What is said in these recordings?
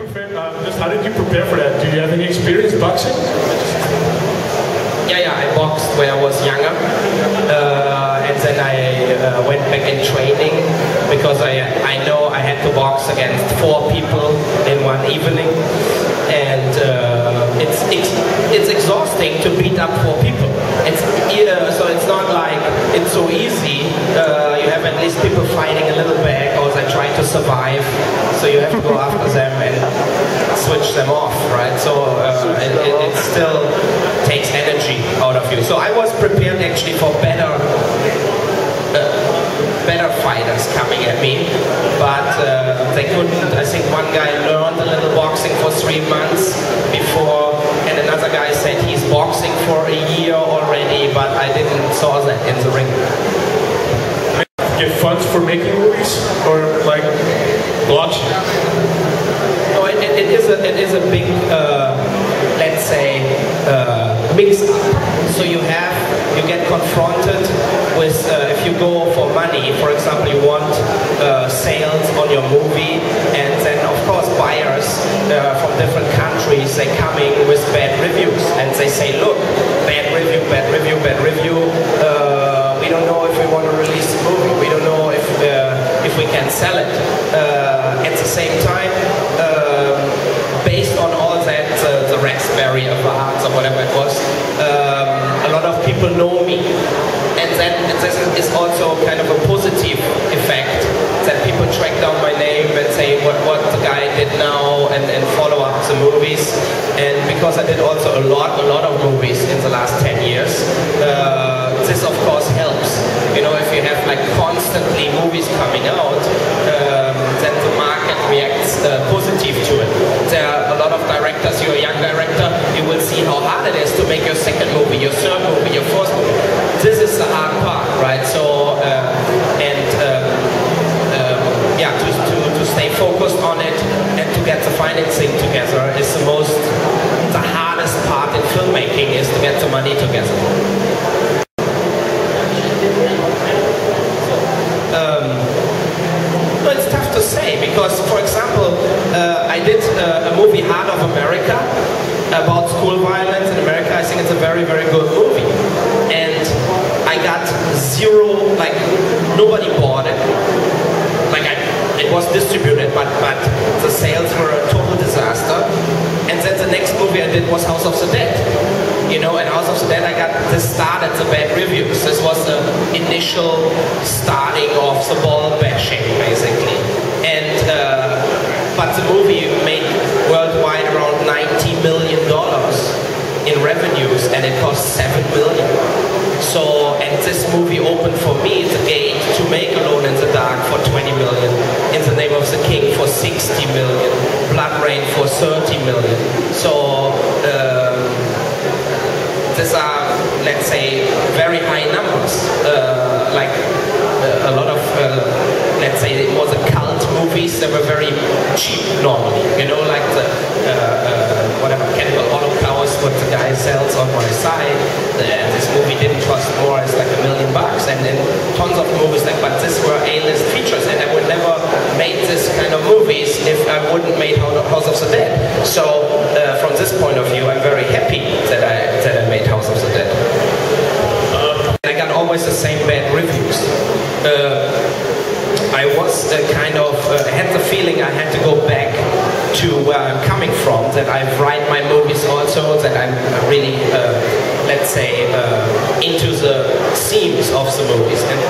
how did you prepare for that? Do you have any experience boxing? Yeah, I boxed when I was younger, and then I went back in training because I know I had to box against 4 people in one evening, and it's exhausting to beat up 4 people. So it's not like it's so easy. You have at least people fighting a little back, or they try to survive, so you have to go after them and switch them off, right? So it still takes energy out of you. So I was prepared actually for better fighters coming at me, but they couldn't. I think one guy learned a little boxing for 3 months before, and another guy said he's boxing for a year already, but I didn't saw that in the ring. Get funds for making movies, or like bloodshed? No, it is a big, let's say, mix-up. So you get confronted with, if you go for money, for example, you want sales on your movie, and then of course buyers from different countries, they come in with bad reviews, and they say, look, bad review, bad review, bad review, we don't know if we want to release the movie, we don't know if we can sell it. At the same time, based on all that, the Raspberry Awards or whatever it was, a lot of people know me, and then this is also kind of a positive effect that people track down my name and say what the guy did now, and follow up the movies. And because I did also a lot of movies in the last 10 years, this of course helps. You know, if you have like constantly movies coming out, then the market reacts positive to it. There are a lot of directors. You're a young director, you will see how hard it is to make your second movie, your third movie, your fourth movie. This is the hard part, right? So yeah, to stay focused on it and to get the financing together is the hardest part in filmmaking, is to get the money together. It's tough to say, because, for example, I did a movie, Heart of America, about school violence in America. I think it's a very, very good movie. And I got zero, like, nobody bought it. Like, it was distributed, but the sales were a total disaster. And then the next movie I did was House of the Dead. You know, and House of the Dead, I got this started the bad reviews. This was the initial starting of the ball bashing, basically. And but the movie made worldwide around $90 million in revenues, and it cost $7 billion. So, and this movie opened for me the gate to make Alone in the Dark for $20 million, In the Name of the King for $60 million, Blood Rain for $30 million. So. These are, let's say, very high numbers. Like a lot of, let's say, it was a cult movies that were very cheap normally. You know, like the whatever Cannibal Holocaust, what the guy sells on my side. This movie didn't cost more; it's like $1 million, and then tons of movies like. But these were A-list features, and I would never make this kind of movies if I wouldn't make House of the Dead. So from this point of view, I'm very happy that I made House of the Dead. I got always the same bad reviews. I was kind of had the feeling I had to go back to where I'm coming from, that I write my movies also, that I'm really, let's say, into the themes of the movies. And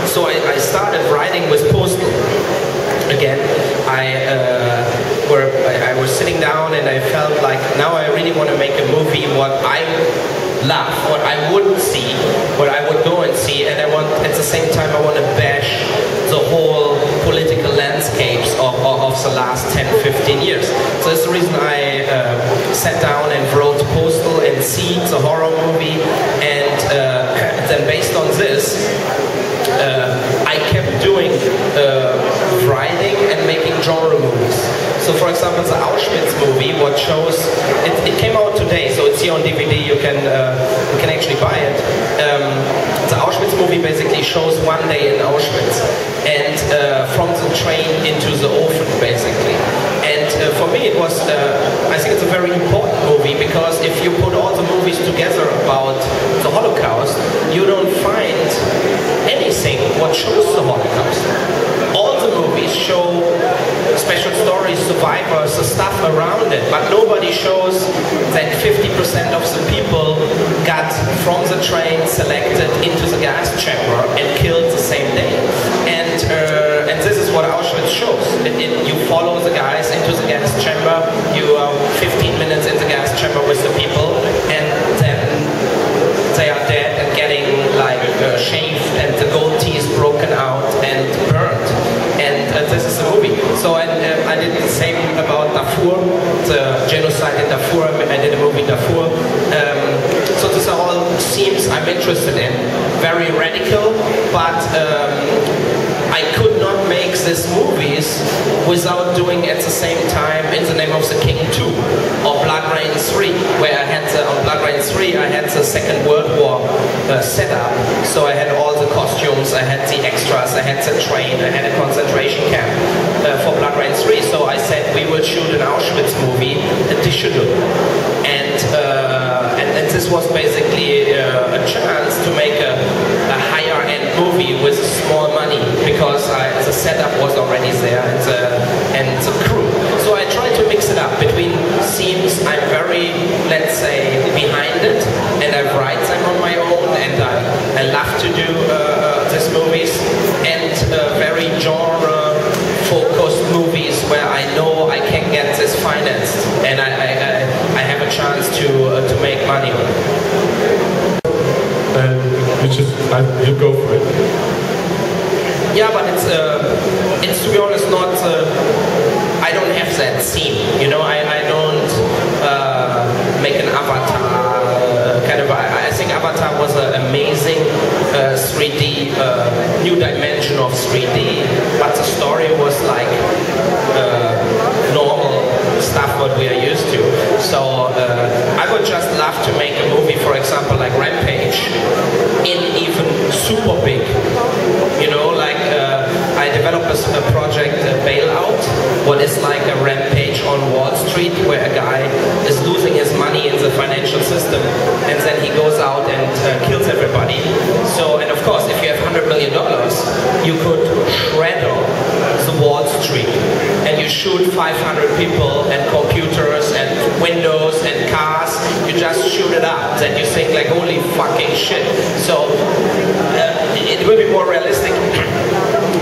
so I started writing with Postal. Again, I was sitting down and I felt like now I really want to make a movie what I love, what I would see, what I would go and see, and I want, at the same time, I want to bash the whole political landscapes of the last 10-15 years. So that's the reason I sat down and wrote Postal and Seeds, a horror movie, and then based on this, I kept doing writing and making genre movies. So for example, the Auschwitz movie, what shows, it came out today, so it's here on DVD, you can actually buy it. The Auschwitz movie basically shows one day in Auschwitz, and from the train into the oven, basically. And for me, it was, I think it's a very important movie, because if you put all the movies together about the Holocaust, you don't find anything what shows the Holocaust. All the movies show special stories, survivors, the stuff around it, but nobody shows that 50% of the people got from the train selected into the gas chamber and killed the same day. And this is what Auschwitz shows. You follow the guys into the gas chamber, you are 15 minutes in the gas chamber with the people, and then they are dead and getting like shaved, and the gold teeth broken out and burned. And this is the movie. So I did the same about Darfur, the genocide in Darfur. I did a movie in Darfur. So these are all themes I'm interested in. Very radical, but I could not make these movies without doing at the same time In the Name of the King 2 or Blood Rain 3, where I had on Blood Rain 3 I had the Second World War setup. So I had all the costumes, I had the extras, I had the train, I had a concentration camp for Blood Rain 3. So I said we will shoot an Auschwitz movie additional, and this was basically a chance to make a higher end movie with small money, because the setup was already there and the crew. So I tried to mix it up between themes. I'm very, let's say, behind it, and I write them on my own, and I love to do these movies, and very genre focused movies where I know I can get this financed, and I have a chance to make money on it. You go for it. Yeah, but it's to be honest not. I don't have that theme, you know. I don't make an Avatar kind of. I think Avatar was an amazing 3D new dimension of 3D, but the story was like normal stuff what we are used to. So I would just love to make a movie, for example, like Rampage, in even super big. You know, like I developed a project, Bailout, what is like a Rampage on Wall Street, where a guy is losing his money in the financial system, and then he goes out and kills everybody. So, and of course, if you have $100 million, you could shred the Wall Street, and you shoot 500 people and computers and windows and cars. You just shoot it up, then you think like, holy fucking shit. So it will be more realistic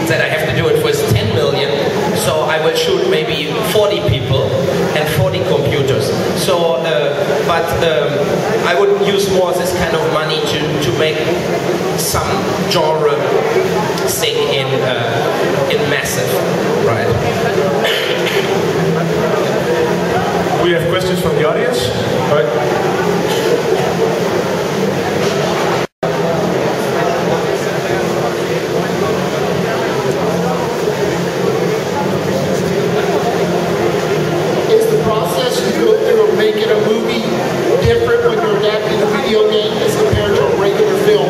that I have to do it with 10 million. So I will shoot maybe 40 people and 40 computers. So, but I would use more this kind of money to make some genre thing in massive, right? We have questions from the audience. All right. Making a movie different when you're adapting a video game as compared to a regular film?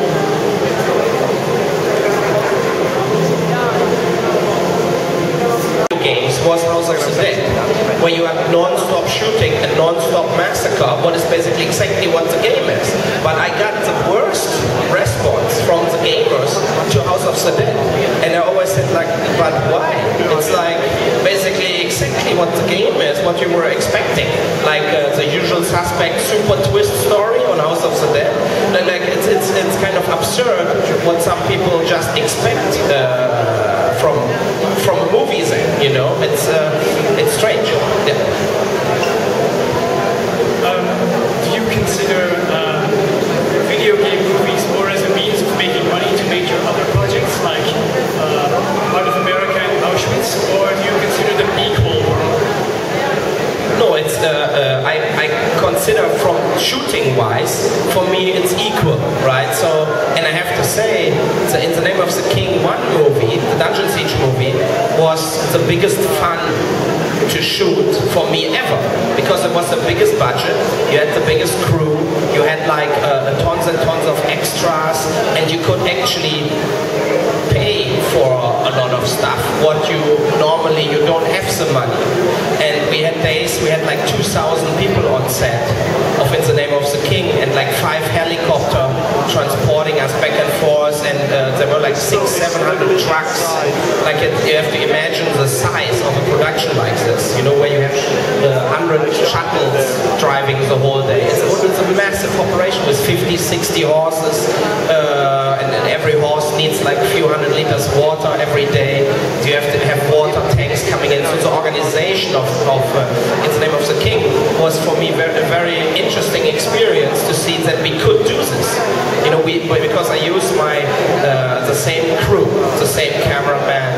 Games was House of the Dead, where you have non-stop shooting and non-stop massacre, what is basically exactly what the game is. But I got the worst response from the gamers to House of the Dead, and I always said like, but why? It's like basically exactly what the game is, what you were expecting, like the usual suspect super twist story on House of the Dead. And like it's kind of absurd what some people just expect from movies, you know. It's strange. Yeah. Do you consider video game movies more as a means of making money to major other projects like Out of America and Auschwitz, or do you consider them equal? No, it's I consider from shooting wise, for me it's equal, right? So, and I have to say, In the Name of the King 1 movie, the Dungeon Siege movie, was the biggest fun to shoot for me ever, because it was the biggest budget, you had the biggest crew, you had like tons and tons of extras, and you could actually pay for a lot of stuff, what you normally, you don't have the money. And we had days, we had like 2,000 people on set of In the Name of the King, and like 5 helicopters transporting us back and forth, and there were like 600-700 trucks. Like you have to imagine the size of a production like this, you know, where you have 100 shuttles driving the whole day. It's a massive operation with 50-60 horses, and every horse needs like a few hundred liters water every day. You have to have water tanks coming in. So the organization of In the Name of the King was for me a very interesting experience to see that we could do this. You know, because I used the same crew, the same cameraman.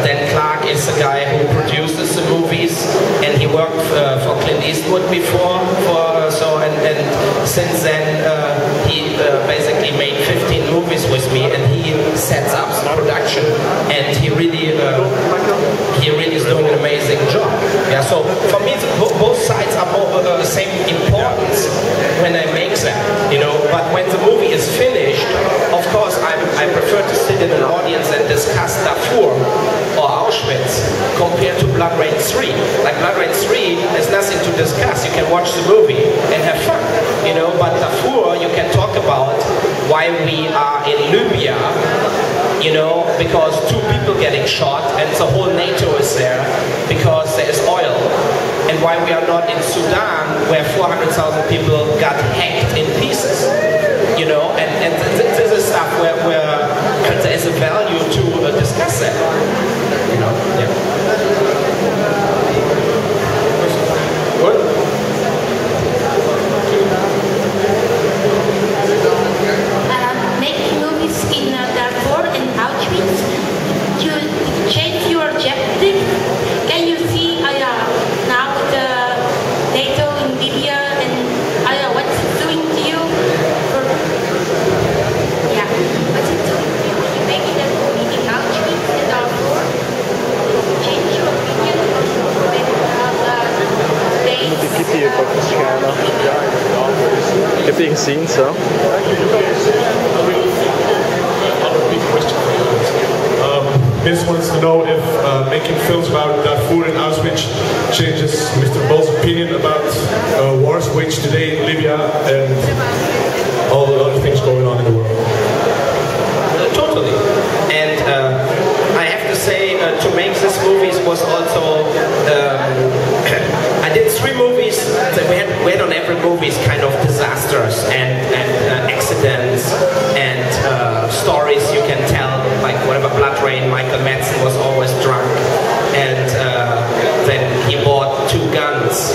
Dan Clark is the guy who produces the movies, and he worked for Clint Eastwood before. And since then he basically made 15 movies with me, and he sets up the production, and he really is doing an amazing job. Yeah. So for me, both sides are the same importance when I make them. You know, but when the movie is finished, of course I prefer to sit in an audience and discuss Darfur or Auschwitz compared to Blood Rain 3. Like Blood Rain 3, there's nothing to discuss. You can watch the movie and have fun, you know. But Darfur, you can talk about why we are in Libya, you know, because 2 people getting shot and the whole NATO is there because there is oil, and why we are not in Sudan where 400,000 people got hacked in pieces, you know. And this is stuff where there is a value to discuss that, you know. Yeah. What? Making movies in Darfur and Auschwitz, you change your objective. Can you see now the NATO in Libya and what's it doing to you? What's it doing to you? You making that movie in Auschwitz and Darfur? Change your opinion or maybe Ik heb die gezien zo. Miss wants to know if making films about Darfur and Auschwitz changes Mr. Boll's opinion about wars waged today in Libya and all the other things going on in the world. Totally. And I have to say, to make this movies was also, I did 3 movies that we had on every movie kind of disasters and accidents and stories you can tell, like whatever Blood Rain, Michael Madsen was always drunk, and then he bought 2 guns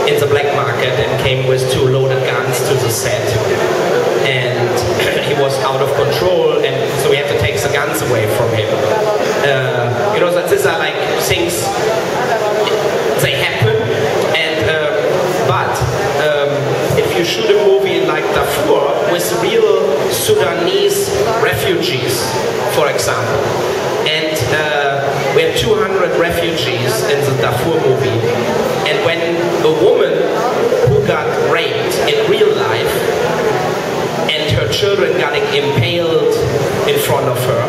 in the black market and came with 2 loaded guns to the set, and he was out of control, and so we had to take the guns away from him. You know, that these are like things, they happen, and but if you shoot a movie like Darfur with real Sudanese refugees, for example, and we had 200 refugees in the Darfur movie, and when a woman who got raped in real life and her children getting impaled in front of her,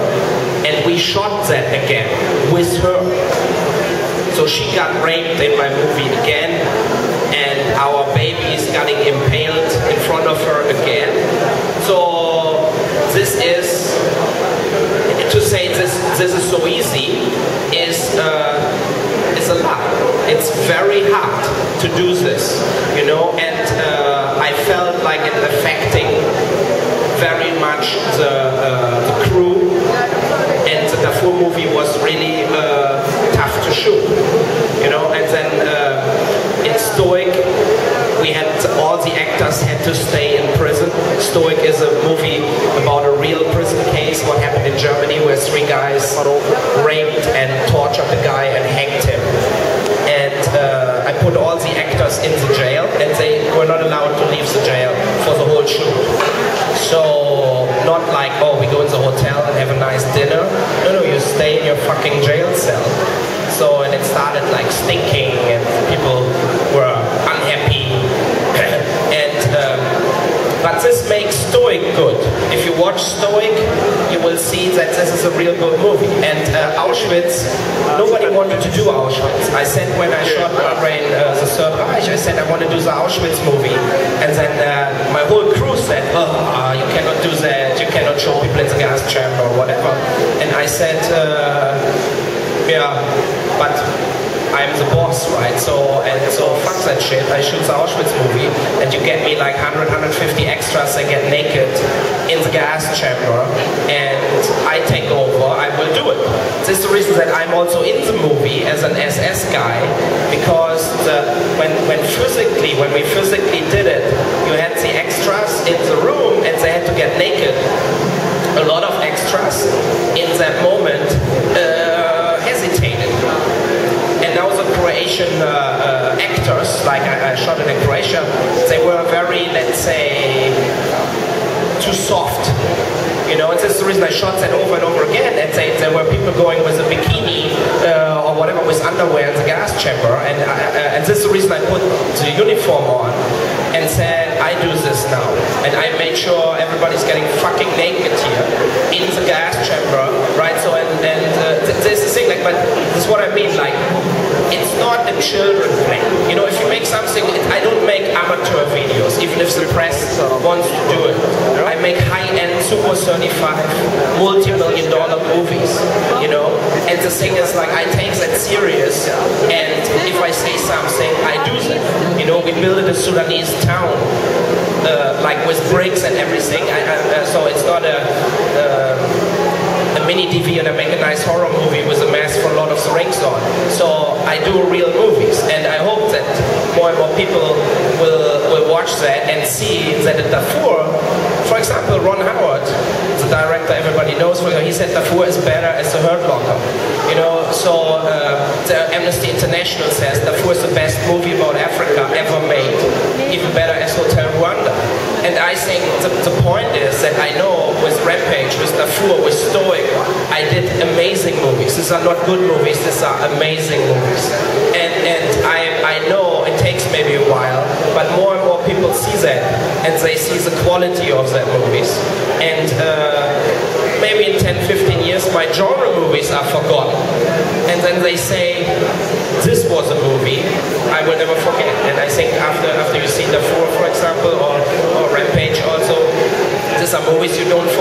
and we shot that again with her. So she got raped in my movie again, and our baby is getting impaled in front of her again. So this is, to say this is so easy is a lot. It's very hard to do this, you know, and I felt like it affecting very much the crew, and the Darfur movie was really tough to shoot, you know. And then in Stoic, we had all the actors had to stay in prison. Stoic is a movie about a real prison case, what happened in Germany, where 3 guys raped and tortured the guy and hanged him. And I put all the actors in the jail, and they were not allowed to leave the jail for the whole shoot. So not like, oh, we go in the hotel and have a nice dinner. No, you stay in your fucking jail cell. So, and it started like stinking, and people were unhappy. And but this makes Stoic good. if you watch Stoic, you will see that this is a real good movie. And Auschwitz, nobody wanted to do Auschwitz. I said when I shot Brain the Third Reich, I said I want to do the Auschwitz movie. And then my whole crew said, oh, you cannot do that, you cannot show people in the gas chamber or whatever. And I said, yeah, but I'm the boss, right? So fuck that shit. I shoot the Auschwitz movie, and you get me like 100, 150 extras that get naked in the gas chamber, and I take over. I will do it. This is the reason that I'm also in the movie as an SS guy, because when we physically did it, you had the extras in the room, and they had to get naked. A lot of extras in that moment hesitated. And now the Croatian actors, like I shot it in Croatia, they were very, let's say, too soft. You know, and this is the reason I shot that over and over again. And there were people going with a bikini or whatever, with underwear in the gas chamber. And this is the reason I put the uniform on and said, I do this now. And I made sure everybody's getting fucking naked here in the gas chamber, right? So, there's the thing, like, but this is what I mean, like, it's not a children thing. You know, if you make something, I don't make amateur videos, even if the press wants to do it. I make high-end, super certified, multi-million-dollar movies, you know? And the thing is, like, I take that serious, and if I say something, I do that. You know, we built a Sudanese town, like with bricks and everything, so it's not a mini DV and I make a nice horror movie with a mask for Lord of the Rings on. So I do real movies, and I hope that more and more people will watch that and see that at Darfur, for example, Ron Howard, the director everybody knows, he said Darfur is better as a Hurt Locker. You know, so the Amnesty International says Darfur is the best movie about Africa ever made, even better as Hotel Rwanda. And I think the point is that I know with Rampage, with Darfur, with Stoic, I did amazing movies. These are not good movies, these are amazing movies. And I know it takes maybe a while, but more and more people see that, and they see the quality of that movies. And maybe in 10, 15 years, my genre movies are forgotten. And then they say, this was a movie I will never forget. And I think after you see Darfur, for example, or Rampage also, these are movies you don't forget.